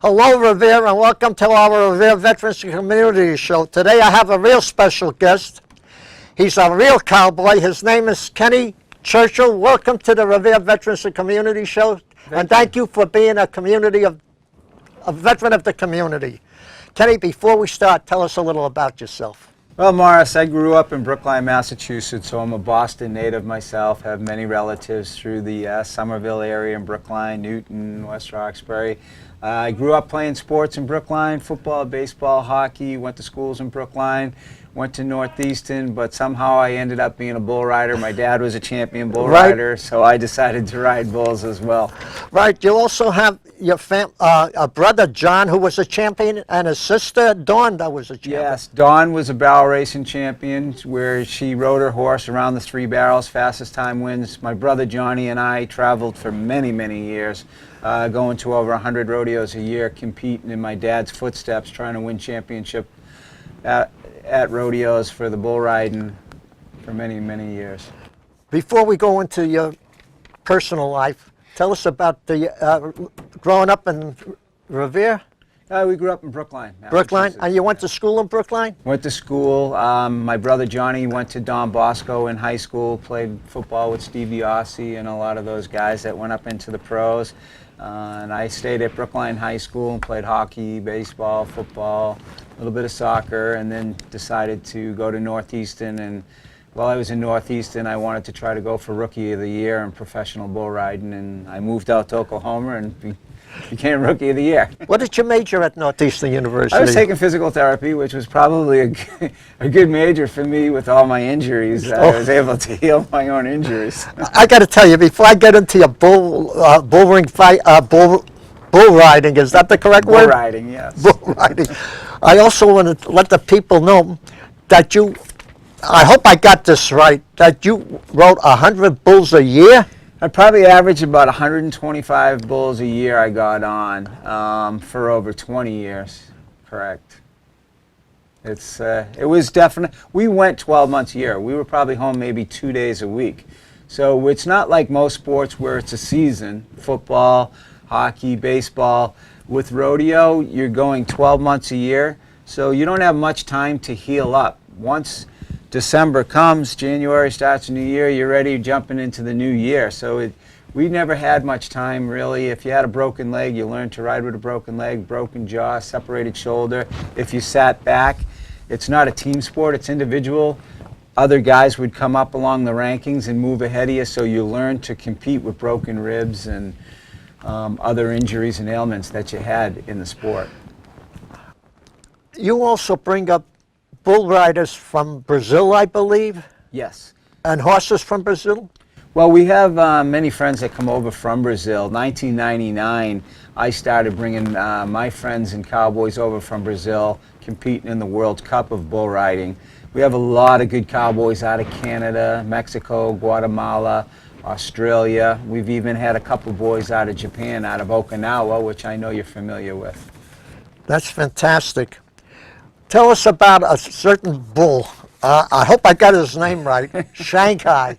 Hello, Revere, and welcome to our Revere Veterans Community Show. Today I have a real special guest. He's a real cowboy. His name is Kenny Churchill. Welcome to the Revere Veterans Community Show, and thank you for being a veteran of the community. Kenny, before we start, tell us a little about yourself. Well, Morris, I grew up in Brookline, Massachusetts, so I'm a Boston native myself. Have many relatives through the Somerville area in Brookline, Newton, West Roxbury. I grew up playing sports in Brookline, football, baseball, hockey, went to schools in Brookline, went to Northeastern, but somehow I ended up being a bull rider. My dad was a champion bull rider, so I decided to ride bulls as well. Right. You also have your a brother, John, who was a champion, and a sister, Dawn, that was a champion. Yes, Dawn was a barrel racing champion where she rode her horse around the 3 barrels, fastest time wins. My brother Johnny and I traveled for many, many years, going to over 100 rodeos a year, competing in my dad's footsteps, trying to win championship at rodeos for the bull riding for many, many years. Before we go into your personal life, tell us about the growing up in Revere. We grew up in Brookline. Brookline, and you went to school in Brookline? Went to school. My brother Johnny went to Don Bosco in high school, played football with Stevie Ossie and a lot of those guys that went up into the pros. And I stayed at Brookline High School and played hockey, baseball, football, a little bit of soccer, and then decided to go to Northeastern. And while I was in Northeastern, I wanted to try to go for Rookie of the Year in professional bull riding, and I moved out to Oklahoma and became Rookie of the Year. What did you major at Northeastern University? I was taking physical therapy, which was probably a good major for me with all my injuries. I was able to heal my own injuries. I got to tell you, before I get into your bull ring fight, bull riding, is that the correct word? Bull riding, yes. Bull riding. I also want to let the people know that you, I hope I got this right, that you rode 100 bulls a year? I probably averaged about 125 bulls a year I got on for over 20 years, correct. It was definitely, we went 12 months a year. We were probably home maybe 2 days a week. So it's not like most sports where it's a season, football, hockey, baseball. With rodeo, you're going 12 months a year, so you don't have much time to heal up. Once December comes, January starts a new year, you're ready jumping into the new year. So we never had much time really. If you had a broken leg, you learned to ride with a broken leg, broken jaw, separated shoulder. If you sat back, it's not a team sport, it's individual. Other guys would come up along the rankings and move ahead of you, so you learn to compete with broken ribs and other injuries and ailments that you had in the sport. You also bring up bull riders from Brazil, I believe? Yes. And horses from Brazil? Well, we have many friends that come over from Brazil. 1999, I started bringing my friends and cowboys over from Brazil, competing in the World Cup of bull riding. We have a lot of good cowboys out of Canada, Mexico, Guatemala, Australia. We've even had a couple boys out of Japan, out of Okinawa, which I know you're familiar with. That's fantastic. Tell us about a certain bull. I hope I got his name right. Shanghai.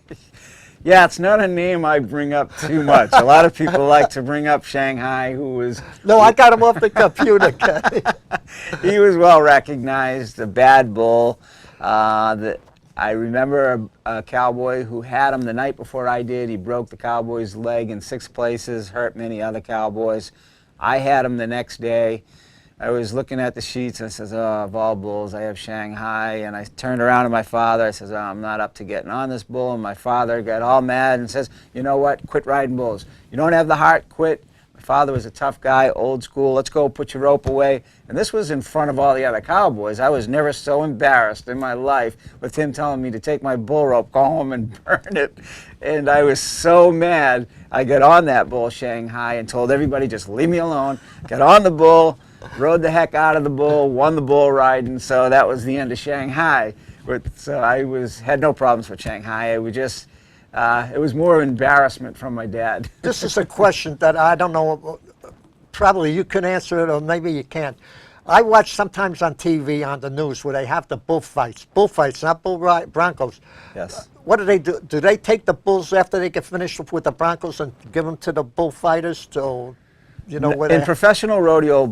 Yeah, it's not a name I bring up too much. A lot of people like to bring up Shanghai, who was... No, I got him off the computer, Kenny. He was well recognized, a bad bull. I remember a cowboy who had him the night before I did. He broke the cowboy's leg in 6 places, hurt many other cowboys. I had him the next day. I was looking at the sheets and I says, oh, of all bulls, I have Shanghai. And I turned around to my father. I says, oh, I'm not up to getting on this bull. And my father got all mad and says, you know what, quit riding bulls. You don't have the heart, quit. My father was a tough guy, old school. Let's go, put your rope away. And this was in front of all the other cowboys. I was never so embarrassed in my life with him telling me to take my bull rope, go home and burn it. And I was so mad. I got on that bull, Shanghai, and told everybody, just leave me alone. Got on the bull, rode the heck out of the bull, won the bull riding, so that was the end of Shanghai. So I had no problems with Shanghai. It was just, it was more embarrassment from my dad. This is a question that I don't know, probably you can answer it or maybe you can't. I watch sometimes on TV, on the news, where they have the bullfights. Bullfights, not broncos. Yes. What do they do? Do they take the bulls after they get finished with the broncos and give them to the bullfighters to... You know, where In they, professional rodeo,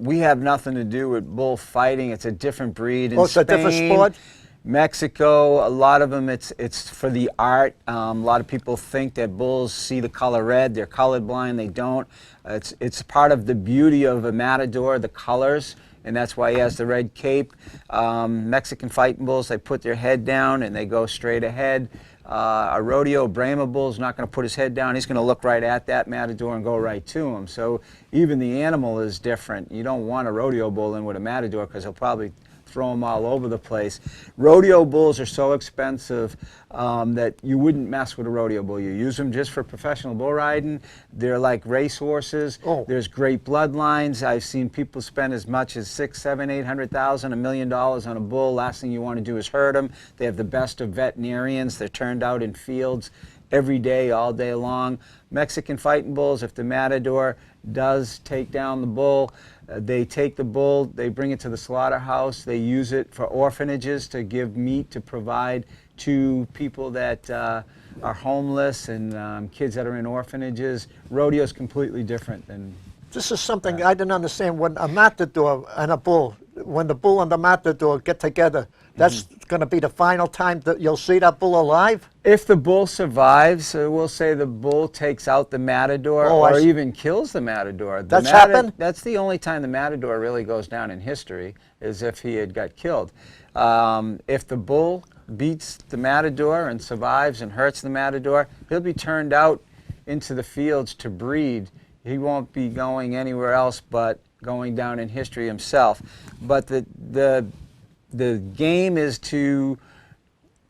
we have nothing to do with bullfighting. It's a different breed. In oh, it's a different Spain, sport? Mexico, a lot of them, it's for the art. A lot of people think that bulls see the color red. They're colorblind. They don't. It's part of the beauty of a matador, the colors, and that's why he has the red cape. Mexican fighting bulls, they put their head down and they go straight ahead. A rodeo Brahma bull is not going to put his head down. He's going to look right at that matador and go right to him. So even the animal is different. You don't want a rodeo bull in with a matador because he'll probably throw them all over the place. Rodeo bulls are so expensive that you wouldn't mess with a rodeo bull. You use them just for professional bull riding. They're like race horses. Oh. There's great bloodlines. I've seen people spend as much as $600,000, $700,000, $800,000, $1 million on a bull. Last thing you want to do is hurt them. They have the best of veterinarians. They're turned out in fields every day, all day long. Mexican fighting bulls, if the matador does take down the bull, they take the bull, they bring it to the slaughterhouse, they use it for orphanages to give meat to provide to people that are homeless and kids that are in orphanages. Rodeo is completely different than... This is something I didn't understand. When a matador and a bull, when the bull and the matador get together, that's going to be the final time that you'll see that bull alive? If the bull survives, we'll say the bull takes out the matador or even kills the matador. That's happened? That's the only time the matador really goes down in history, is if he had got killed. If the bull beats the matador and survives and hurts the matador, he'll be turned out into the fields to breed. He won't be going anywhere else but going down in history himself. But the game is to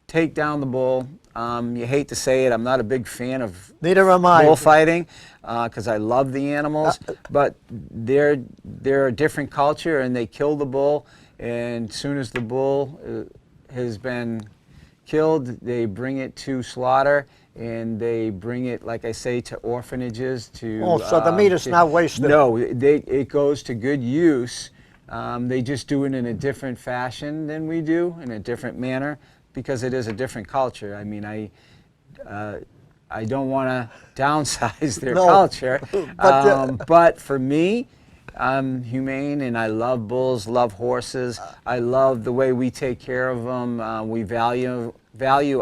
take down the bull. You hate to say it, I'm not a big fan of Neither am I. bullfighting because I love the animals, but they're a different culture and they kill the bull, and as soon as the bull has been killed, they bring it to slaughter, and they bring it, like I say, to orphanages. To so the meat is not wasted? No, it goes to good use. They just do it in a different fashion than we do, in a different manner, because it is a different culture. I mean, I don't want to downsize their culture, but for me, I'm humane and I love bulls, love horses. I love the way we take care of them. We value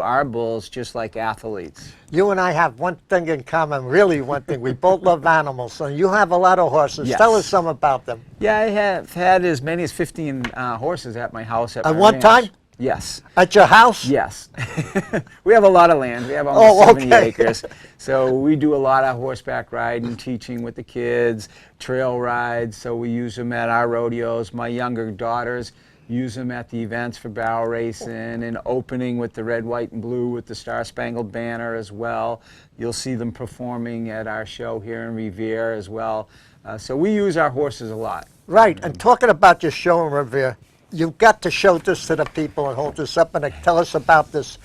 our bulls just like athletes. You and I have one thing in common, really one thing. We both love animals, and you have a lot of horses. Yes. Tell us some about them. Yeah, I have had as many as 15 horses at my house. At one ranch. time? Yes. At your house? Yes. We have a lot of land. We have almost 70 acres. So we do a lot of horseback riding, teaching with the kids, trail rides. So we use them at our rodeos. My younger daughters use them at the events for barrel racing and opening with the red, white, and blue with the Star Spangled Banner as well. You'll see them performing at our show here in Revere as well. So we use our horses a lot. Right. And talking about your show in Revere, you've got to show this to the people and hold this up and tell us about this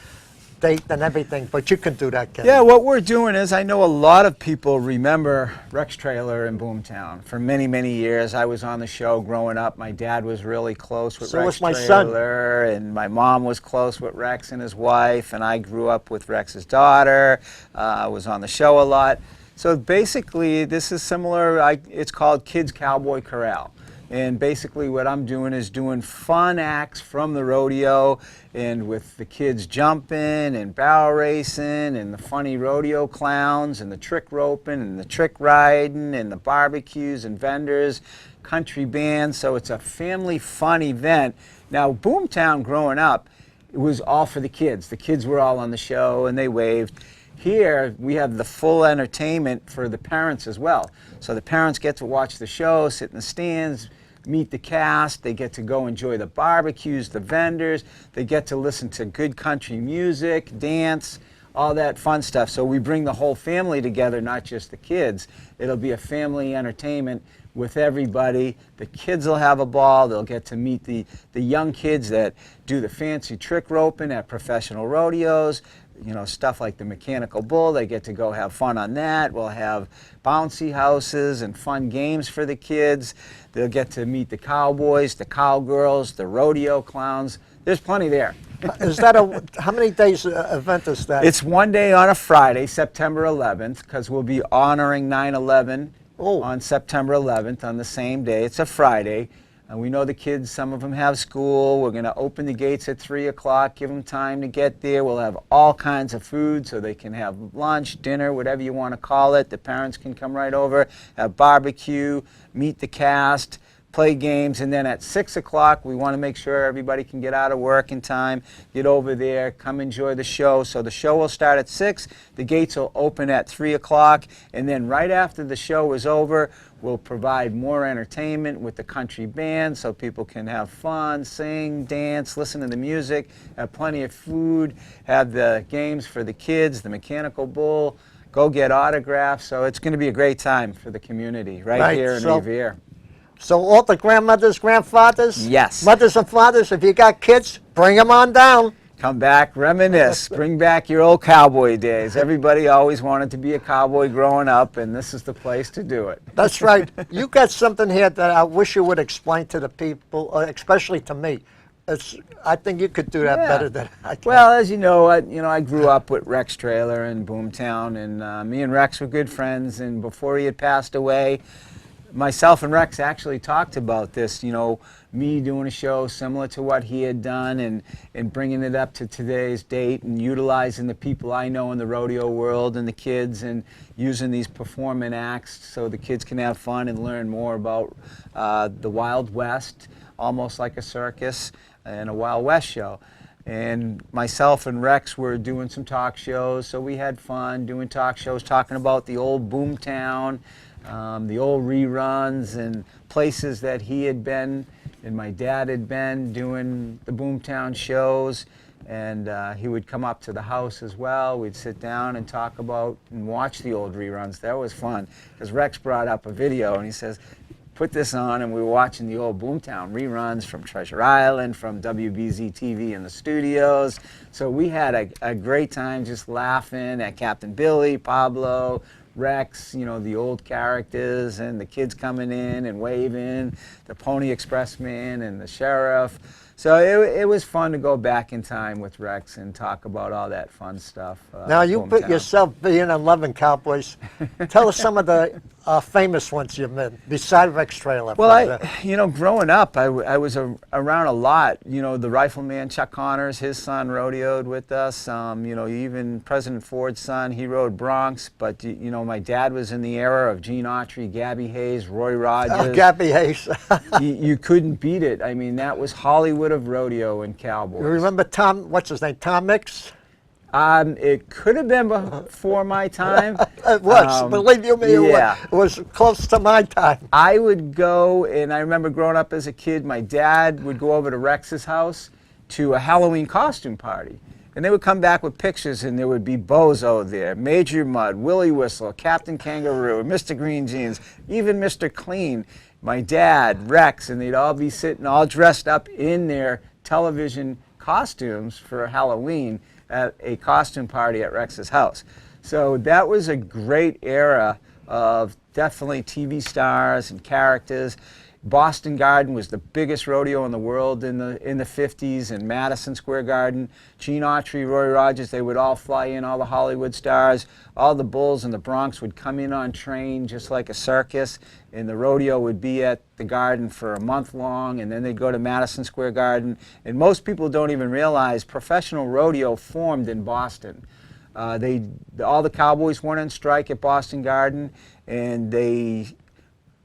date and everything, but you can do that, Ken. Yeah, what we're doing is, I know a lot of people remember Rex Trailer in Boomtown. For many, many years, I was on the show growing up. My dad was really close with Rex Trailer, and my mom was close with Rex and his wife, and I grew up with Rex's daughter. I was on the show a lot. So basically, this is similar. It's called Kids Cowboy Corral. And basically what I'm doing is doing fun acts from the rodeo, and with the kids jumping and barrel racing and the funny rodeo clowns and the trick roping and the trick riding and the barbecues and vendors, country bands. So it's a family fun event. Now, Boomtown growing up, it was all for the kids. The kids were all on the show and they waved. Here, we have the full entertainment for the parents as well. So the parents get to watch the show, sit in the stands, meet the cast, they get to go enjoy the barbecues, the vendors, they get to listen to good country music, dance, all that fun stuff. So we bring the whole family together, not just the kids. It'll be a family entertainment with everybody. The kids will have a ball. They'll get to meet the young kids that do the fancy trick roping at professional rodeos. You know, stuff like the mechanical bull, they get to go have fun on that. We'll have bouncy houses and fun games for the kids. They'll get to meet the cowboys, the cowgirls, the rodeo clowns. There's plenty there. Is that how many days event is that? It's one day on a Friday, September 11th, because we'll be honoring 9/11 Oh. on September 11th on the same day. It's a Friday. And we know the kids, some of them have school. We're going to open the gates at 3 o'clock, give them time to get there. We'll have all kinds of food so they can have lunch, dinner, whatever you want to call it. The parents can come right over, have barbecue, meet the cast, play games, and then at 6 o'clock, we want to make sure everybody can get out of work in time, get over there, come enjoy the show. So the show will start at 6, the gates will open at 3 o'clock, and then right after the show is over, we'll provide more entertainment with the country band so people can have fun, sing, dance, listen to the music, have plenty of food, have the games for the kids, the mechanical bull, go get autographs. So it's going to be a great time for the community right here in Revere. So all the grandmothers, grandfathers, yes, mothers and fathers, if you got kids, bring them on down. Come back, reminisce, bring back your old cowboy days. Everybody always wanted to be a cowboy growing up, and this is the place to do it. That's right. You got something here that I wish you would explain to the people, especially to me. I think you could do that better than I can. Well, as you know, I grew up with Rex Trailer in Boomtown, and me and Rex were good friends. And before he had passed away, myself and Rex actually talked about this, me doing a show similar to what he had done and bringing it up to today's date and utilizing the people I know in the rodeo world and the kids and using these performing acts so the kids can have fun and learn more about the Wild West, almost like a circus and a Wild West show. And myself and Rex were doing some talk shows, so we had fun doing talk shows, talking about the old Boomtown, the old reruns and places that he had been and my dad had been doing the Boomtown shows, and he would come up to the house as well. We'd sit down and talk about and watch the old reruns. That was fun because Rex brought up a video and he says, put this on, and we were watching the old Boomtown reruns from Treasure Island, from WBZ TV in the studios. So we had a great time just laughing at Captain Billy, Pablo, Rex, the old characters, and the kids coming in and waving, the Pony Express man and the sheriff. So it was fun to go back in time with Rex and talk about all that fun stuff. Now you put yourself being and loving cowboys. Tell us some of the famous ones you've met, beside Rex Trailer. Well, growing up, I was around a lot. The Rifleman Chuck Connors, his son rodeoed with us. Even President Ford's son, he rode Bronx. But my dad was in the era of Gene Autry, Gabby Hayes, Roy Rogers. Gabby Hayes. you couldn't beat it. I mean, that was Hollywood of rodeo and cowboys. You remember what's his name, Tom Mix? It could have been before my time. It was, believe you me, it was close to my time. I would go, and I remember growing up as a kid, my dad would go over to Rex's house to a Halloween costume party. And they would come back with pictures, and there would be Bozo there, Major Mudd, Willie Whistle, Captain Kangaroo, Mr. Green Jeans, even Mr. Clean, my dad, Rex, and they'd all be sitting all dressed up in their television costumes for Halloween at a costume party at Rex's house. So that was a great era of definitely TV stars and characters. Boston Garden was the biggest rodeo in the world in the 50s, and Madison Square Garden. Gene Autry, Roy Rogers, they would all fly in, all the Hollywood stars. All the bulls in the Bronx would come in on train just like a circus, and the rodeo would be at the Garden for a month long, and then they'd go to Madison Square Garden. And most people don't even realize professional rodeo formed in Boston. All the cowboys went on strike at Boston Garden, and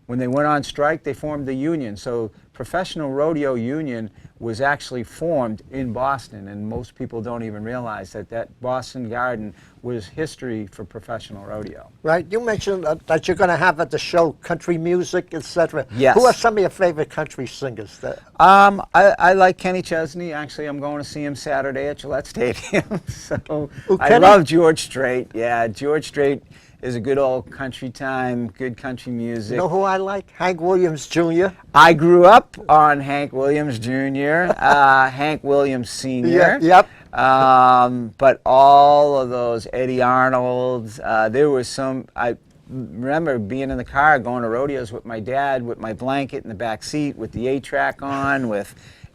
when they went on strike, they formed the union. So Professional Rodeo Union was actually formed in Boston, and most people don't even realize that Boston Garden was history for professional rodeo. Right. You mentioned that you're going to have at the show country music, etc. Yes. Who are some of your favorite country singers? I like Kenny Chesney. Actually, I'm going to see him Saturday at Gillette Stadium. So I love George Strait. Yeah, George Strait is a good old country time, good country music. You know who I like? Hank Williams Jr. I grew up on Hank Williams Jr., Hank Williams Sr. Yep. But all of those, Eddie Arnold's, there was some, I remember being in the car going to rodeos with my dad with my blanket in the back seat with the 8-track on with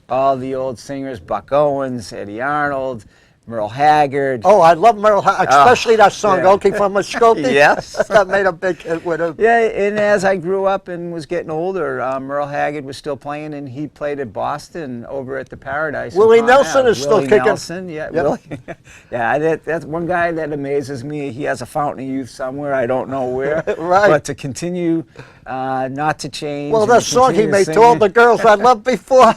all the old singers, Buck Owens, Eddie Arnold, Merle Haggard. Oh, I love Merle, especially that song, yeah. "Okay from Muskogee." Yes. That made a big hit with him. Yeah, and as I grew up and was getting older, Merle Haggard was still playing, and he played at Boston over at the Paradise. Willie in Palm Nelson Ave. is still Willie kicking. Nelson, yeah, Yep. Willie. Yeah, that's one guy that amazes me. He has a fountain of youth somewhere, I don't know where. Right. But to continue not to change. Well, and that to song he continue made to all the singing. girls I loved before.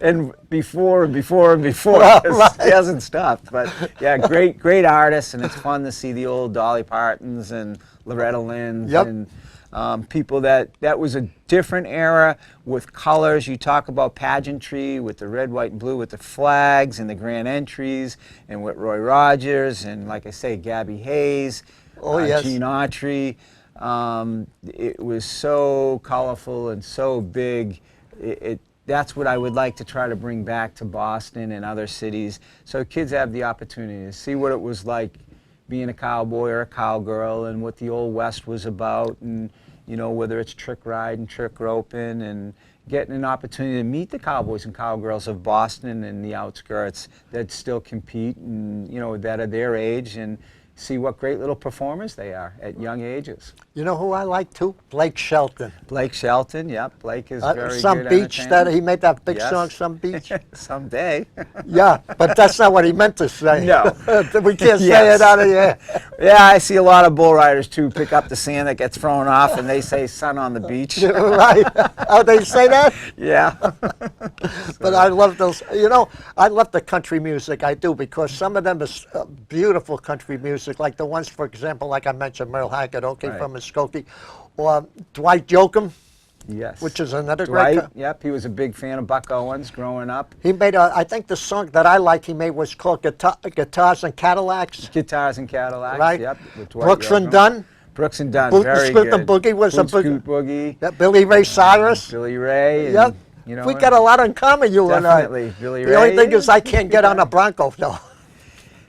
And before and before and before. Right. He hasn't stopped. But yeah, great artist, and it's fun to see the old Dolly Partons and Loretta Lynn's Yep. and people that was a different era with colors. You talk about pageantry with the red, white, and blue with the flags and the grand entries, and with Roy Rogers and, like I say, Gabby Hayes, Oh, yes. Gene Autry. It was so colorful and so big. That's what I would like to try to bring back to Boston and other cities, so kids have the opportunity to see what it was like being a cowboy or a cowgirl, and what the Old West was about, and whether it's trick riding, trick roping, and getting an opportunity to meet the cowboys and cowgirls of Boston and the outskirts that still compete, and that are their age, and see what great little performers they are at young ages. You know who I like too? Blake Shelton. Blake Shelton, yep. Blake is very Some good beach entertainer. that he made that big Yes. song, Some Beach. Someday. Yeah, but that's not what he meant to say. No. We can't say Yes. it out of here. Yeah, I see a lot of bull riders too pick up the sand that gets thrown off, and they say "sun on the beach." Right. Oh, they say that? Yeah. But I love those. I love the country music. I do, because some of them is beautiful country music, like the ones, for example, like I mentioned, Merle Haggard, "Okay Right. from Muskogee," or Dwight Yoakam, Yes. which is another great. Dwight. Yep, he was a big fan of Buck Owens growing up. He made I think the song that I like he made was called Guitars and Cadillacs. Guitars and Cadillacs. Right. Yep. With Dwight Brooks and Yoakam. Dunn. Brooks and Dunn. Boot Very Scoot good. and Boogie was a Boot Scoot boogie. Boogie. Yeah, Billy Ray Cyrus. Billy Ray. And, Yep. We got a lot in common, you and I. Definitely. Billy The Ray. only thing is I can't get on a Bronco, though.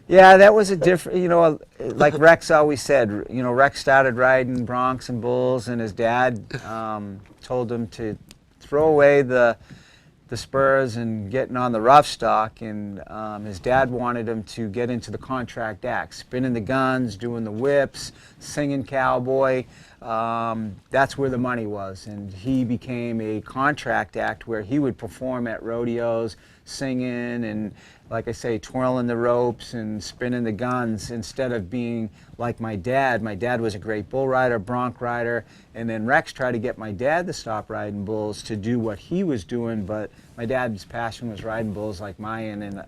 Yeah, that was a different, like Rex always said, Rex started riding broncs and bulls, and his dad told him to throw away the spurs and getting on the rough stock, and his dad wanted him to get into the contract act, spinning the guns, doing the whips, singing cowboy. That's where the money was, and he became a contract act where he would perform at rodeos, singing and, like I say, twirling the ropes and spinning the guns, instead of being like my dad. My dad was a great bull rider, bronc rider, and then Rex tried to get my dad to stop riding bulls to do what he was doing, but my dad's passion was riding bulls like mine, and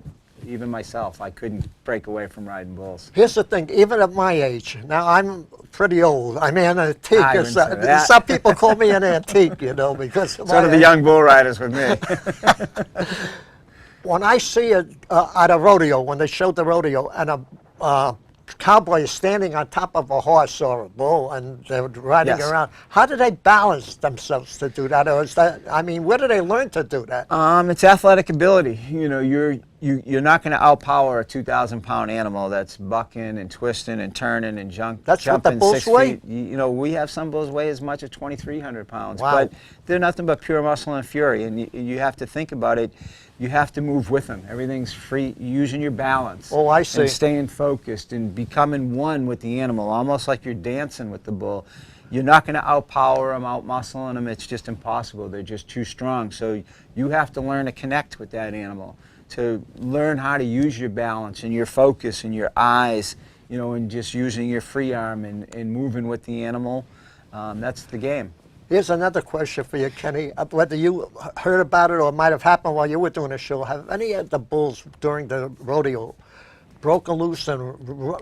even myself, I couldn't break away from riding bulls. Here's the thing, even at my age, now I'm pretty old. I'm an antique. I wouldn't say that. Some people call me an antique, because of So do my the age. young bull riders with me. When I see it at a rodeo, when they showed the rodeo, and a cowboy is standing on top of a horse or a bull, and they're riding Yes. around, how do they balance themselves to do that? Or is that, where do they learn to do that? It's athletic ability. You're not going to outpower a 2,000-pound animal that's bucking and twisting and turning and That's what the jumping bulls 6 weigh? feet. We have some bulls weigh as much as 2,300 pounds, Wow. but they're nothing but pure muscle and fury. And you have to think about it. You have to move with them. Everything's free, using your balance. Oh, I see. And staying focused and becoming one with the animal, almost like you're dancing with the bull. You're not going to outpower them, outmuscling them. It's just impossible. They're just too strong. So you have to learn to connect with that animal, to learn how to use your balance and your focus and your eyes, and just using your free arm and moving with the animal. That's the game. Here's another question for you, Kenny. Whether you heard about it or it might have happened while you were doing a show, have any of the bulls during the rodeo broken loose and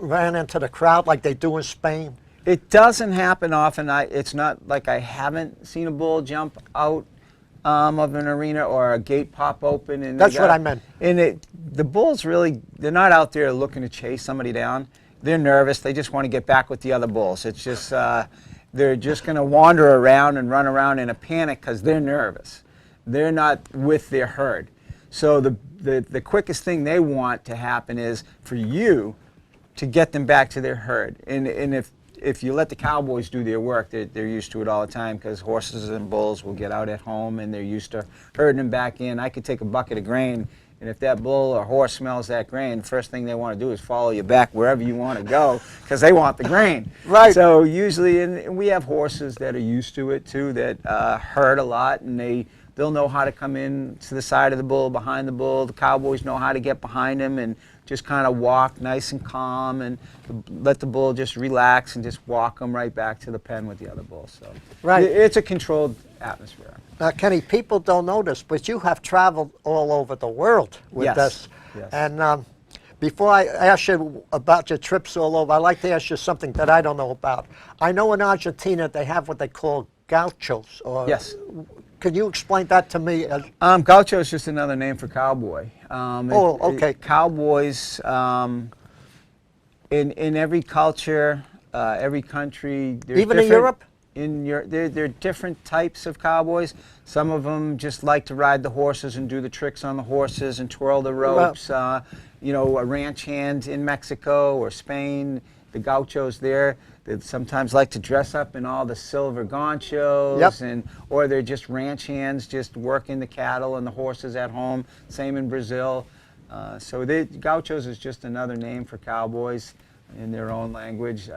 ran into the crowd like they do in Spain? It doesn't happen often. It's not like I haven't seen a bull jump out of an arena or a gate pop open. And That's what I meant. And the bulls really, they're not out there looking to chase somebody down. They're nervous. They just want to get back with the other bulls. It's just, they're just going to wander around and run around in a panic because they're nervous. They're not with their herd. So the quickest thing they want to happen is for you to get them back to their herd. And if you let the cowboys do their work, they're used to it all the time, because horses and bulls will get out at home and they're used to herding them back in. I could take a bucket of grain And if that bull or horse smells that grain, the first thing they want to do is follow you back wherever you want to go because they want the grain. Right. So usually, and we have horses that are used to it too, that herd a lot, and they'll know how to come in to the side of the bull, behind the bull. The cowboys know how to get behind him and just kind of walk nice and calm and let the bull just relax and just walk them right back to the pen with the other bull. So Right. it's a controlled atmosphere. Now, Kenny, people don't know this, but you have traveled all over the world with Yes, this. yes. And before I ask you about your trips all over, I'd like to ask you something that I don't know about. I know in Argentina they have what they call gauchos. Or Yes. Could you explain that to me? Gaucho is just another name for cowboy. Okay. Cowboys, in every culture, every country. Even in Europe? There are different types of cowboys. Some of them just like to ride the horses and do the tricks on the horses and twirl the ropes. You know, a ranch hand in Mexico or Spain, the gauchos there, they sometimes like to dress up in all the silver ganchos, Yep. or they're just ranch hands, just working the cattle and the horses at home. Same in Brazil. So gauchos is just another name for cowboys in their own language.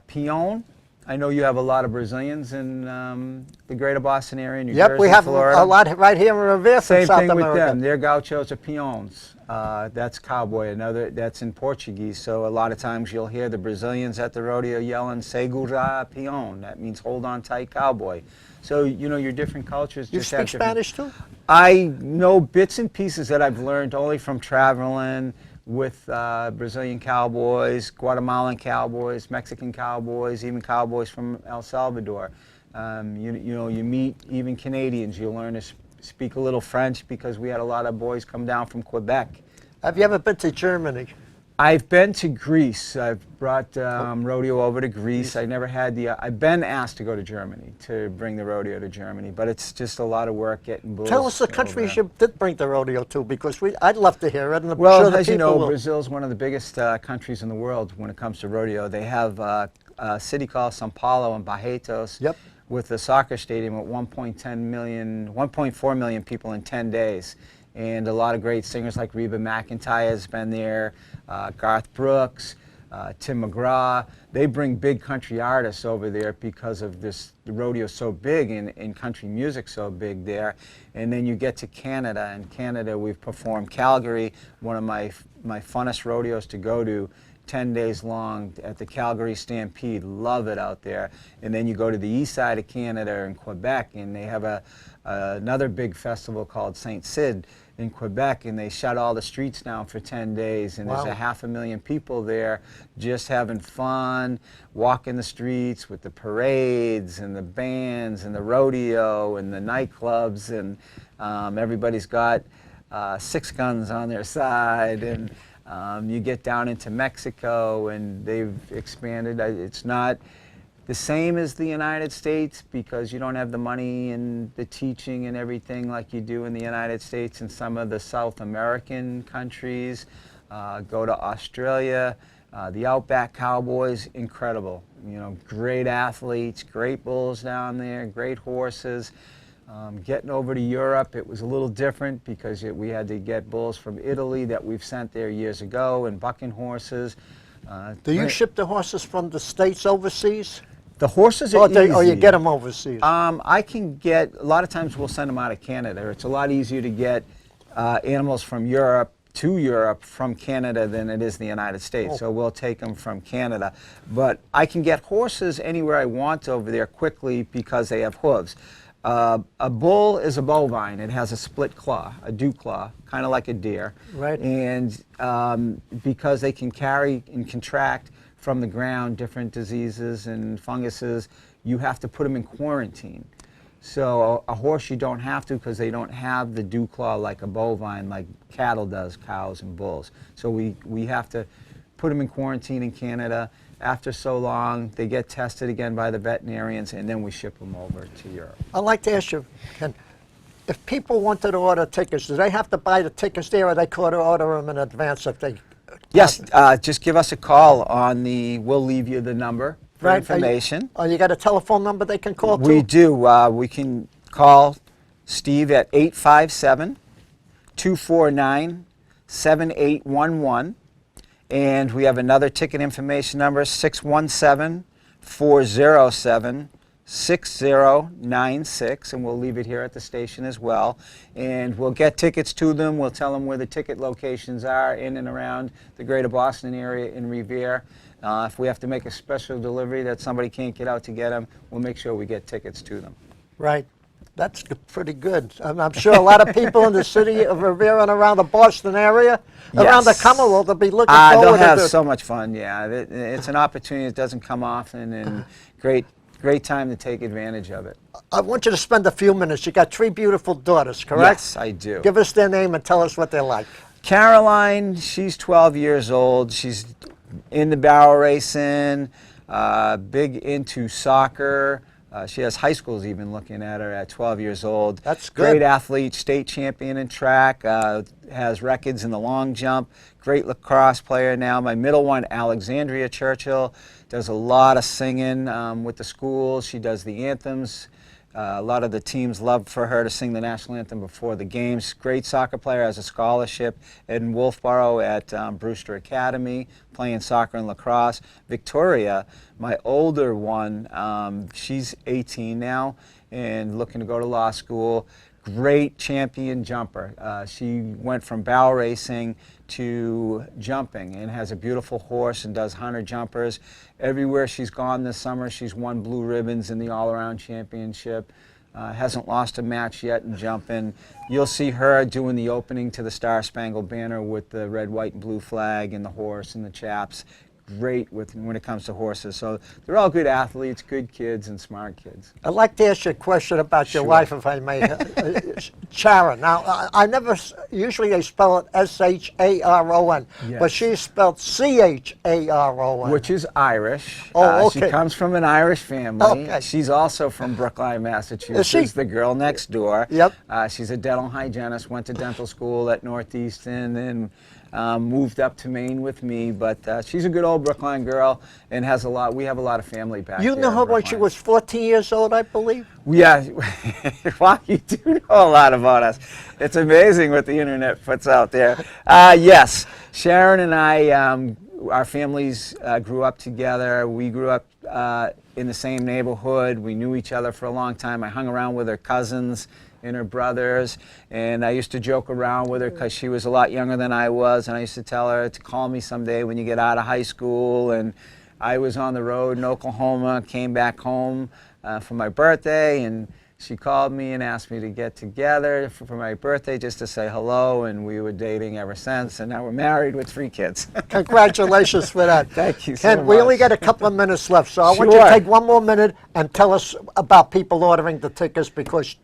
Peon. I know you have a lot of Brazilians in the greater Boston area, New Yep, Jersey, we have Florida. a lot right here in Revere from Same South thing with America. them. Their gauchos are peões. That's cowboy. That's in Portuguese. So a lot of times you'll hear the Brazilians at the rodeo yelling "Segura peão." That means hold on tight, cowboy. So you know your different cultures. You just have speak different- Spanish too? I know bits and pieces that I've learned only from traveling with Brazilian cowboys, Guatemalan cowboys, Mexican cowboys, even cowboys from El Salvador. You meet even Canadians. You learn to speak a little French because we had a lot of boys come down from Quebec. Have you ever been to Germany? I've been to Greece. I've brought rodeo over to Greece. I never had I've been asked to go to Germany, to bring the rodeo to Germany, but it's just a lot of work getting bulls. Tell us the over countries there. you did bring the rodeo to, because I'd love to hear it. And I'm Well, sure the as you people know, will. Brazil's one of the biggest countries in the world when it comes to rodeo. They have a city called São Paulo and Barretos, Yep. with a soccer stadium with 1.4 million people in 10 days. And a lot of great singers like Reba McEntire has been there, Garth Brooks, Tim McGraw. They bring big country artists over there because of this. The rodeo's so big and country music so big there. And then you get to Canada. In Canada, we've performed Calgary, one of my funnest rodeos to go to, 10 days long at the Calgary Stampede. Love it out there. And then you go to the east side of Canada in Quebec, and they have another big festival called Saint Sid in Quebec, and they shut all the streets down for 10 days, and Wow. there's 500,000 people there just having fun, walking the streets with the parades and the bands and the rodeo and the nightclubs, and everybody's got 6 guns on their side, and you get down into Mexico, and they've expanded. It's not the same as the United States because you don't have the money and the teaching and everything like you do in the United States and some of the South American countries. Go to Australia. The Outback Cowboys, incredible. You know, great athletes, great bulls down there, great horses. Getting over to Europe, it was a little different because we had to get bulls from Italy that we've sent there years ago, and bucking horses. Do you ship the horses from the States overseas? The horses are easy. Or you get them overseas? I can get, a lot of times we'll send them out of Canada. It's a lot easier to get animals from Europe to Europe from Canada than it is the United States. Oh. So we'll take them from Canada. But I can get horses anywhere I want over there quickly because they have hooves. A bull is a bovine. It has a split claw, a dew claw, kind of like a deer. Right. And because they can carry and contract from the ground different diseases and funguses, you have to put them in quarantine. So a horse you don't have to because they don't have the dew claw like a bovine, like cattle does, cows and bulls. So we have to put them in quarantine in Canada. After so long, they get tested again by the veterinarians, and then we ship them over to Europe. I'd like to ask you, Ken, if people wanted to order tickets, do they have to buy the tickets there, or they could order them in advance if they? Yes, just give us a call on we'll leave you the number for Right. information. You got a telephone number they can call We too? do. We can call Steve at 857 249-7811. And we have another ticket information number, 617-407-6096, and we'll leave it here at the station as well. And we'll get tickets to them. We'll tell them where the ticket locations are in and around the greater Boston area in Revere. If we have to make a special delivery that somebody can't get out to get them, we'll make sure we get tickets to them. Right. That's pretty good. I'm sure a lot of people in the city of Revere and around the Boston area, around the Commonwealth, will be looking forward they'll to have this. so much fun, yeah. It's an opportunity that doesn't come often, and great time to take advantage of it. I want you to spend a few minutes. You got 3 beautiful daughters, correct? Yes, I do. Give us their name and tell us what they're like. Caroline, she's 12 years old. She's in the barrel racing, big into soccer. She has high schools even looking at her at 12 years old. That's good. Great athlete, state champion in track, has records in the long jump, great lacrosse player now. My middle one, Alexandria Churchill, does a lot of singing with the schools. She does the anthems. A lot of the teams love for her to sing the national anthem before the games. Great soccer player, has a scholarship in Wolfboro at Brewster Academy, playing soccer and lacrosse. Victoria, my older one, she's 18 now and looking to go to law school. Great champion jumper. She went from barrel racing to jumping and has a beautiful horse and does hunter jumpers. Everywhere she's gone this summer, she's won blue ribbons in the all-around championship. Hasn't lost a match yet in jumping. You'll see her doing the opening to the Star Spangled Banner with the red, white, and blue flag and the horse and the chaps. Great when it comes to horses. So they're all good athletes, good kids, and smart kids. I'd like to ask you a question about your wife, if I may. Sharon. Now, I never, usually they spell it S-H-A-R-O-N, Yes. but she spelled C-H-A-R-O-N. Which is Irish. Oh, okay. She comes from an Irish family. Okay. She's also from Brookline, Massachusetts. Is she? The girl next door. Yep. She's a dental hygienist, went to dental school at Northeastern, and moved up to Maine with me. But she's a good old Brookline girl and has a lot. We have a lot of family back You there know in her when she Brookline. was 14 years old, I believe? Yeah, wow, you do know a lot about us. It's amazing what the internet puts out there. Yes, Sharon and I, our families grew up together. We grew up in the same neighborhood. We knew each other for a long time. I hung around with her cousins and her brothers, and I used to joke around with her because she was a lot younger than I was, and I used to tell her to call me someday when you get out of high school. And I was on the road in Oklahoma, came back home for my birthday, and she called me and asked me to get together for my birthday just to say hello, and we were dating ever since, and now we're married with 3 kids. Congratulations for that. Thank you so Ken, we much. only got a couple of minutes left, so I want you to Sure. take one more minute and tell us about people ordering the tickets, because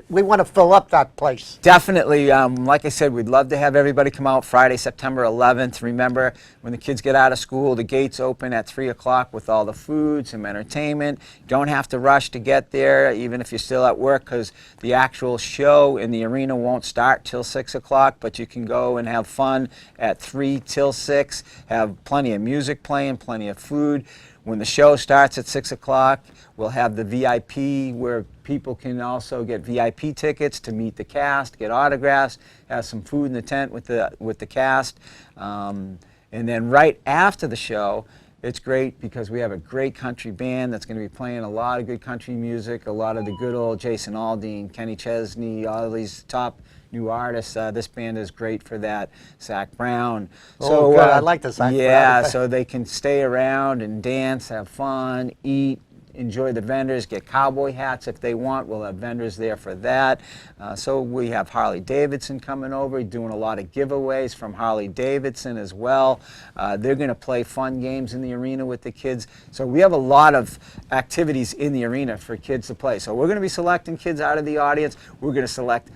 we want to fill up that place. Definitely. Like I said, we'd love to have everybody come out Friday, September 11th. Remember, when the kids get out of school, the gates open at 3 o'clock with all the food, some entertainment. Don't have to rush to get there, even if you're still at work, because the actual show in the arena won't start till 6 o'clock, but you can go and have fun at 3 till 6, have plenty of music playing, plenty of food. When the show starts at 6 o'clock, we'll have the VIP where people can also get VIP tickets to meet the cast, get autographs, have some food in the tent with the cast. And then right after the show, it's great because we have a great country band that's going to be playing a lot of good country music, a lot of the good old Jason Aldean, Kenny Chesney, all these top new artists. This band is great for that. Zach Brown. Oh, good. I like the Zach Brown. Yeah, so they can stay around and dance, have fun, eat, enjoy the vendors, get cowboy hats if they want. We'll have vendors there for that. So we have Harley Davidson coming over, doing a lot of giveaways from Harley Davidson as well. They're going to play fun games in the arena with the kids. So we have a lot of activities in the arena for kids to play. So we're going to be selecting kids out of the audience. We're going to select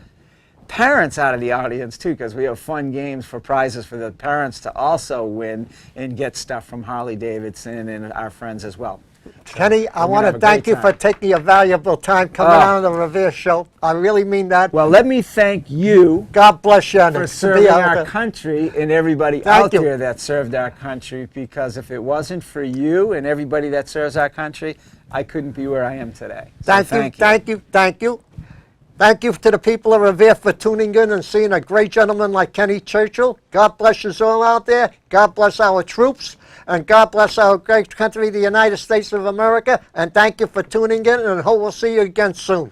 parents out of the audience too, because we have fun games for prizes for the parents to also win and get stuff from Harley Davidson and our friends as well. Kenny, I We're want gonna to have a thank great you for time. taking your valuable time coming on the Revere Show. I really mean that. Well, let me thank you God bless you. and for to be serving able our to- country and everybody Thank out you. there that served our country, because if it wasn't for you and everybody that serves our country, I couldn't be where I am today. So Thank you. Thank you to the people of Revere for tuning in and seeing a great gentleman like Kenny Churchill. God bless you all out there. God bless our troops. And God bless our great country, the United States of America. And thank you for tuning in, and hope we'll see you again soon.